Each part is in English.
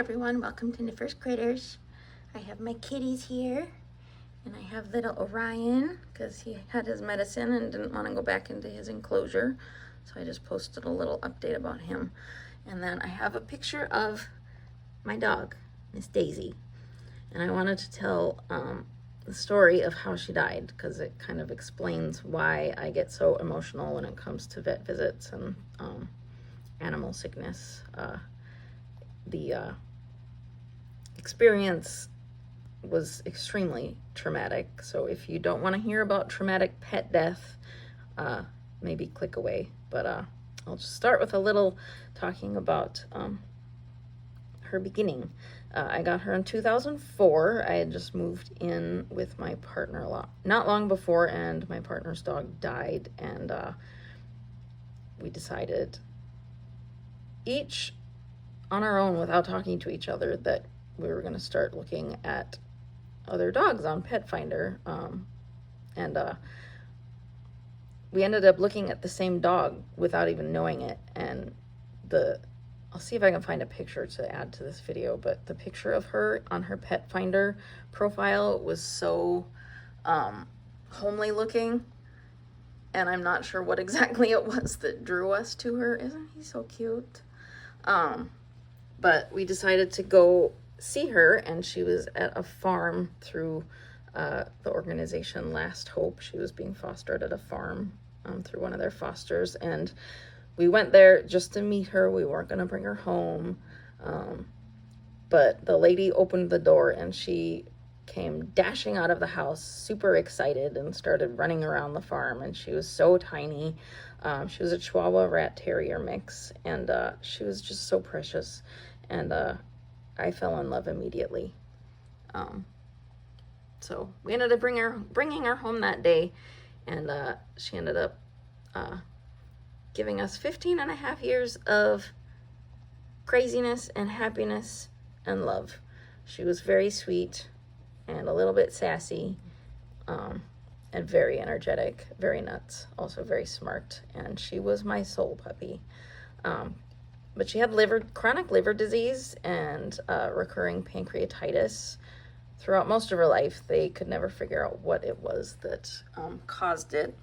everyone, welcome to Niffer's Critters. I have my kitties here, and I have little Orion because he had his medicine and didn't want to go back into his enclosure, so I just posted a little update about him. And then I have a picture of my dog, Miss Daisy, and I wanted to tell the story of how she died because it kind of explains why I get so emotional when it comes to vet visits and animal sickness. The experience was extremely traumatic, so if you don't want to hear about traumatic pet death, maybe click away. But I'll just start with a little talking about her beginning. I got her in 2004. I had just moved in with my partner not long before, and my partner's dog died, and we decided each on our own, without talking to each other, that we were going to start looking at other dogs on Pet Finder. And we ended up looking at the same dog without even knowing it. And I'll see if I can find a picture to add to this video, but the picture of her on her Pet Finder profile was so homely looking. And I'm not sure what exactly it was that drew us to her. Isn't he so cute? But we decided to go see her, and she was at a farm through the organization Last Hope. She was being fostered at a farm through one of their fosters, and we went there just to meet her. We weren't going to bring her home, but the lady opened the door, and she came dashing out of the house, super excited, and started running around the farm, and she was so tiny. She was a Chihuahua Rat Terrier mix, and she was just so precious. And I fell in love immediately. So we ended up bringing her home that day, and she ended up giving us 15 and a half years of craziness and happiness and love. She was very sweet and a little bit sassy, and very energetic, very nuts, also very smart, and she was my soul puppy. But she had chronic liver disease and recurring pancreatitis throughout most of her life. They could never figure out what it was that caused it.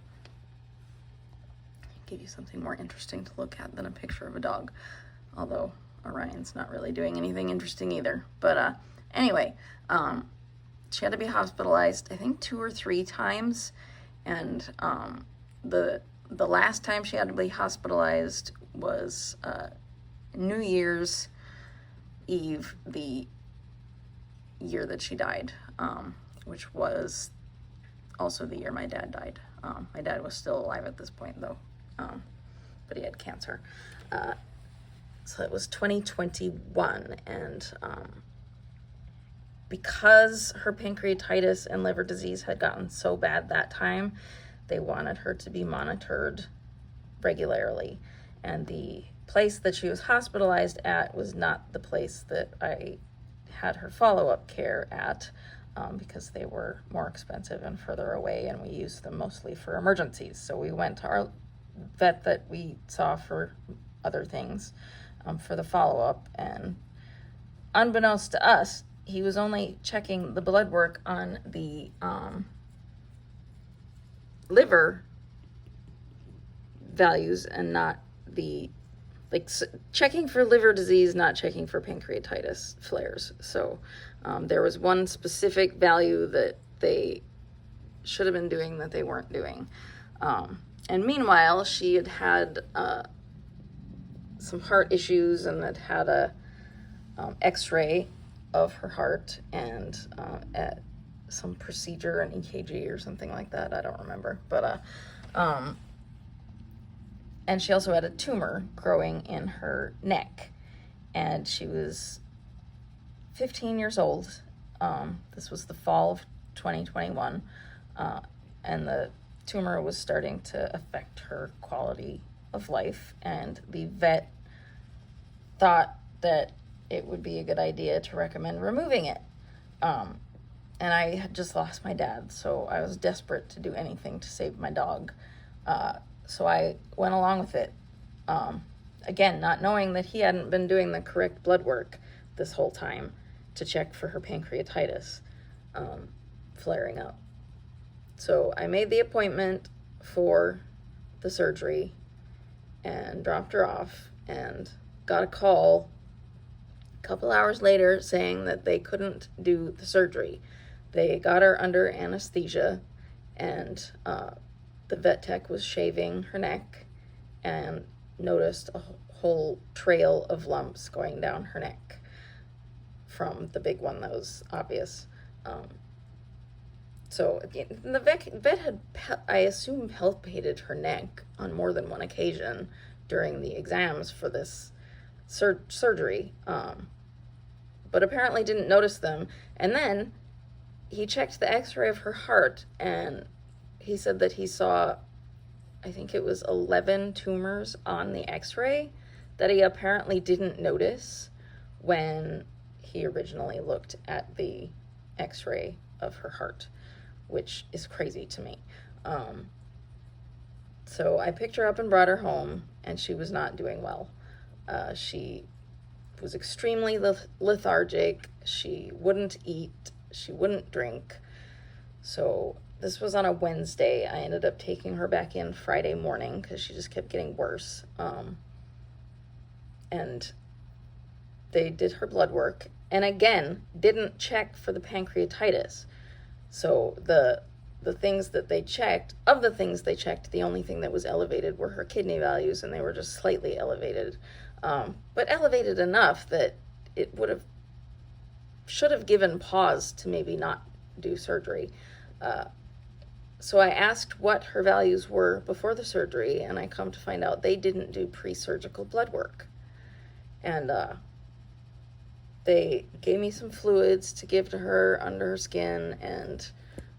I'll give you something more interesting to look at than a picture of a dog, although Orion's not really doing anything interesting either. But anyway, she had to be hospitalized, I think 2 or 3 times, and the last time she had to be hospitalized was New Year's Eve, the year that she died, which was also the year my dad died. My dad was still alive at this point, though, but he had cancer. So it was 2021, and because her pancreatitis and liver disease had gotten so bad that time, they wanted her to be monitored regularly, and the place that she was hospitalized at was not the place that I had her follow-up care at, because they were more expensive and further away, and we used them mostly for emergencies. So we went to our vet that we saw for other things for the follow-up, and unbeknownst to us, he was only checking the blood work on the liver values and not the checking for liver disease, not checking for pancreatitis flares. So there was one specific value that they should have been doing that they weren't doing. And meanwhile, she had some heart issues and had a x-ray of her heart and at some procedure, an EKG or something like that. I don't remember. But and she also had a tumor growing in her neck, and she was 15 years old. This was the fall of 2021, and the tumor was starting to affect her quality of life, and the vet thought that it would be a good idea to recommend removing it. And I had just lost my dad, so I was desperate to do anything to save my dog. So I went along with it. Again, not knowing that he hadn't been doing the correct blood work. this whole time to check for her pancreatitis flaring up. So I made the appointment for the surgery and dropped her off, and got a call a couple hours later saying that they couldn't do the surgery. They got her under anesthesia, and the vet tech was shaving her neck and noticed a whole trail of lumps going down her neck from the big one that was obvious. So the vet had, I assume, palpated her neck on more than one occasion during the exams for this surgery, but apparently didn't notice them. And then he checked the x-ray of her heart, and he said that he saw, I think it was 11 tumors on the x-ray that he apparently didn't notice when he originally looked at the x-ray of her heart, which is crazy to me. So I picked her up and brought her home, and she was not doing well. She was extremely lethargic. She wouldn't eat. She wouldn't drink. So this was on a Wednesday. I ended up taking her back in Friday morning because she just kept getting worse. And they did her blood work, and again, didn't check for the pancreatitis. So the things that they checked, the only thing that was elevated were her kidney values, and they were just slightly elevated. But elevated enough that it should have given pause to maybe not do surgery. So I asked what her values were before the surgery, and I come to find out they didn't do pre-surgical blood work. And they gave me some fluids to give to her under her skin, and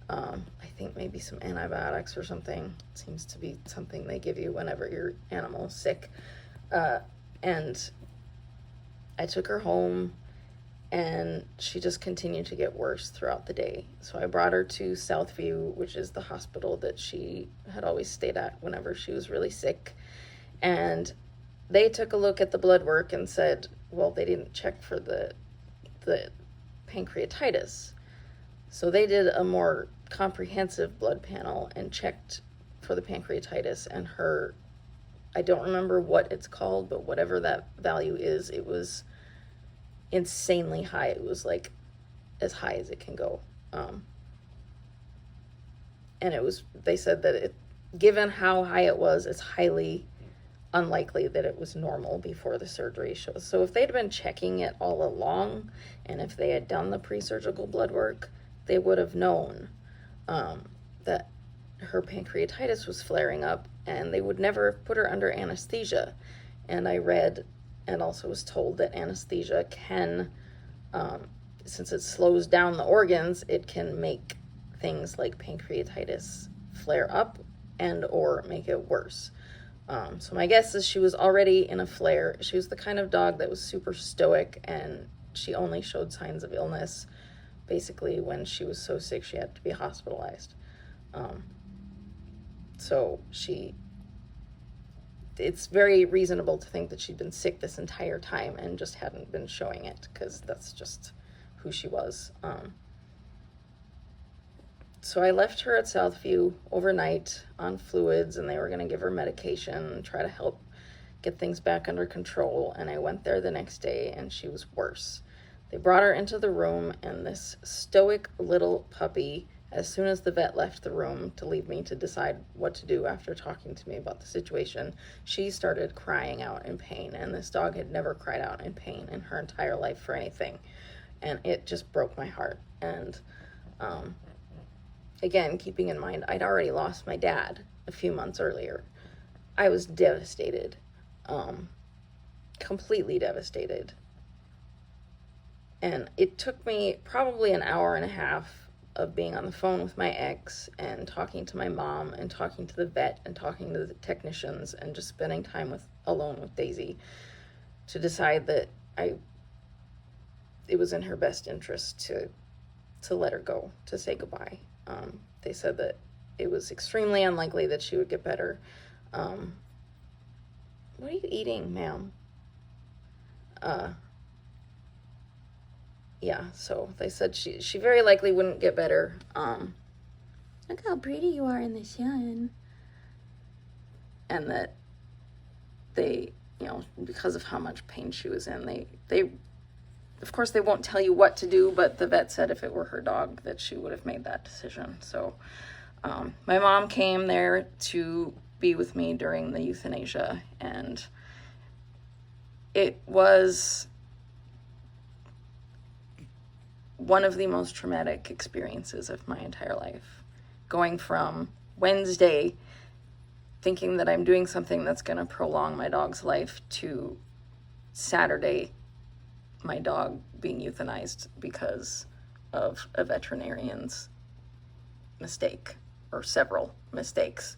I think maybe some antibiotics or something. It seems to be something they give you whenever your animal's sick. And I took her home, and she just continued to get worse throughout the day. So I brought her to Southview, which is the hospital that she had always stayed at whenever she was really sick. And they took a look at the blood work and said, well, they didn't check for the pancreatitis. So they did a more comprehensive blood panel and checked for the pancreatitis, and her, I don't remember what it's called, but whatever that value is, it was insanely high. It was like as high as it can go. And they said that given how high it was, it's highly unlikely that it was normal before the surgery. So if they'd been checking it all along, and if they had done the pre-surgical blood work, they would have known that her pancreatitis was flaring up, and they would never have put her under anesthesia. And I read and also was told that anesthesia can, since it slows down the organs, it can make things like pancreatitis flare up and or make it worse. So my guess is she was already in a flare. She was the kind of dog that was super stoic, and she only showed signs of illness basically when she was so sick she had to be hospitalized. So it's very reasonable to think that she'd been sick this entire time and just hadn't been showing it, because that's just who she was. So I left her at Southview overnight on fluids, and they were going to give her medication and try to help get things back under control. And I went there the next day, and she was worse. They brought her into the room, and this stoic little puppy, as soon as the vet left the room to leave me to decide what to do after talking to me about the situation, she started crying out in pain. And this dog had never cried out in pain in her entire life for anything. And it just broke my heart. And again, keeping in mind, I'd already lost my dad a few months earlier. I was devastated, completely devastated. And it took me probably an hour and a half of being on the phone with my ex and talking to my mom and talking to the vet and talking to the technicians and just spending time alone with Daisy to decide that it was in her best interest to let her go, to say goodbye. They said that it was extremely unlikely that she would get better. What are you eating, ma'am? yeah, so they said she very likely wouldn't get better. Look how pretty you are in the sun. And that they, you know, because of how much pain she was in, they of course, they won't tell you what to do, but the vet said if it were her dog that she would have made that decision. So my mom came there to be with me during the euthanasia, and it was one of the most traumatic experiences of my entire life. Going from Wednesday thinking that I'm doing something that's going to prolong my dog's life to Saturday, my dog being euthanized because of a veterinarian's mistake, or several mistakes.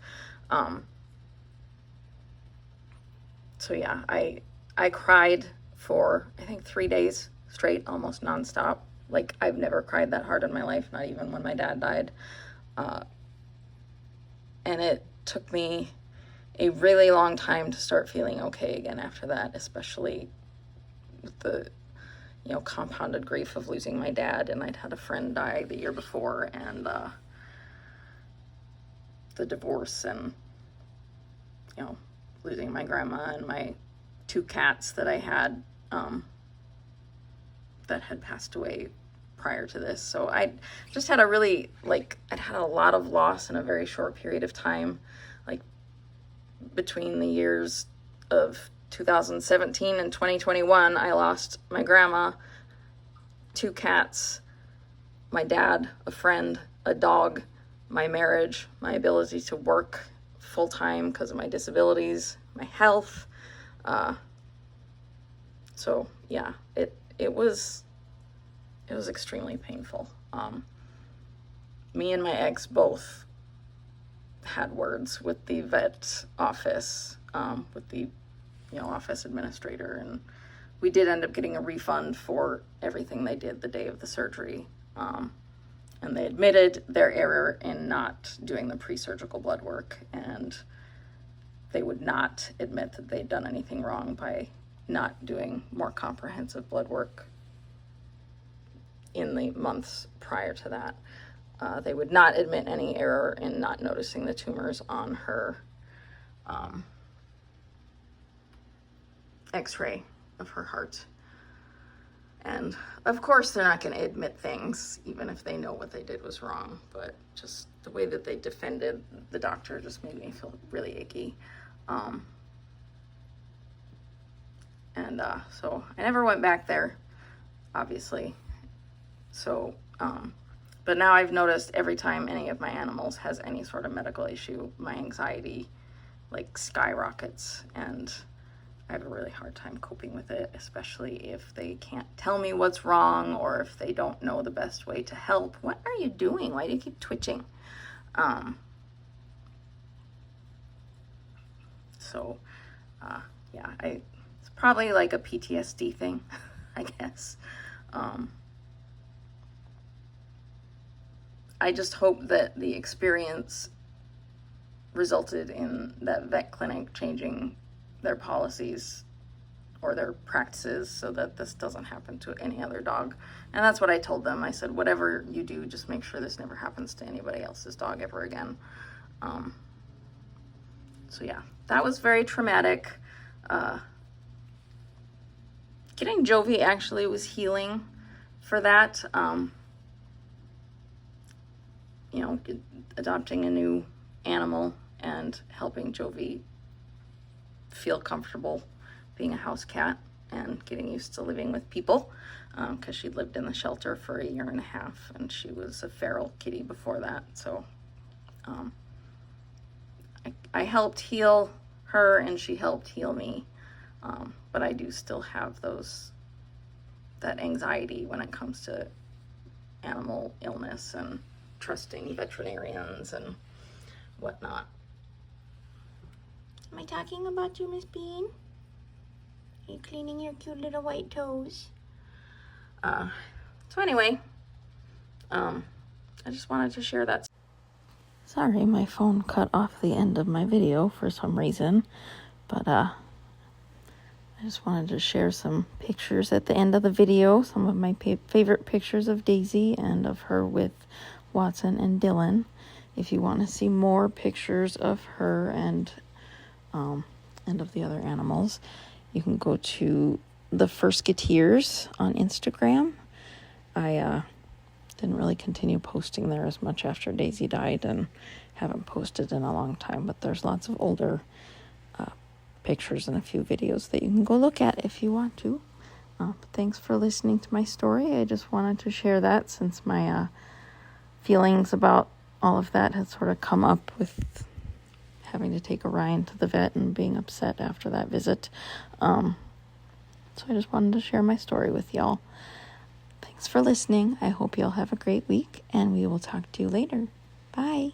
So yeah, I cried for, I think, 3 days straight, almost nonstop. Like, I've never cried that hard in my life, not even when my dad died. And it took me a really long time to start feeling okay again after that, especially with the, you know, compounded grief of losing my dad. And I'd had a friend die the year before, and the divorce, and, you know, losing my grandma and my 2 cats that I had that had passed away prior to this. So I just had a really, like, I'd had a lot of loss in a very short period of time. Like, between the years of 2017 and 2021, I lost my grandma, 2 cats, my dad, a friend, a dog, my marriage, my ability to work full-time because of my disabilities, my health. So yeah, it was extremely painful. Me and my ex both had words with the vet office, with the, you know, office administrator, and we did end up getting a refund for everything they did the day of the surgery. And they admitted their error in not doing the pre-surgical blood work, and they would not admit that they'd done anything wrong by not doing more comprehensive blood work in the months prior to that. They would not admit any error in not noticing the tumors on her x-ray of her heart. And of course they're not going to admit things even if they know what they did was wrong, but just the way that they defended the doctor just made me feel really icky. So I never went back there, obviously. So, but now I've noticed every time any of my animals has any sort of medical issue, my anxiety like skyrockets, and I have a really hard time coping with it, especially if they can't tell me what's wrong, or if they don't know the best way to help. What are you doing? Why do you keep twitching? Yeah, it's probably like a PTSD thing, I guess. I just hope that the experience resulted in that vet clinic changing their policies or their practices so that this doesn't happen to any other dog. And that's what I told them. I said, whatever you do, just make sure this never happens to anybody else's dog ever again. So yeah, that was very traumatic. Getting Jovi actually was healing for that. You know, adopting a new animal and helping Jovi feel comfortable being a house cat and getting used to living with people, because she lived in the shelter for 1.5 years and she was a feral kitty before that. So I helped heal her and she helped heal me, but I do still have that anxiety when it comes to animal illness and trusting veterinarians and whatnot. Am I talking about you, Miss Bean? Are you cleaning your cute little white toes? So anyway, I just wanted to share that. Sorry, my phone cut off the end of my video for some reason, but I I just wanted to share some pictures at the end of the video, some of my favorite pictures of Daisy and of her with Watson and Dylan. If you want to see more pictures of her and of the other animals, you can go to the Firskiteers on Instagram. I didn't really continue posting there as much after Daisy died and haven't posted in a long time, but there's lots of older pictures and a few videos that you can go look at if you want to. Thanks for listening to my story. I just wanted to share that since my feelings about all of that had sort of come up with having to take Orion to the vet and being upset after that visit. So I just wanted to share my story with y'all. Thanks for listening. I hope y'all have a great week, and we will talk to you later. Bye.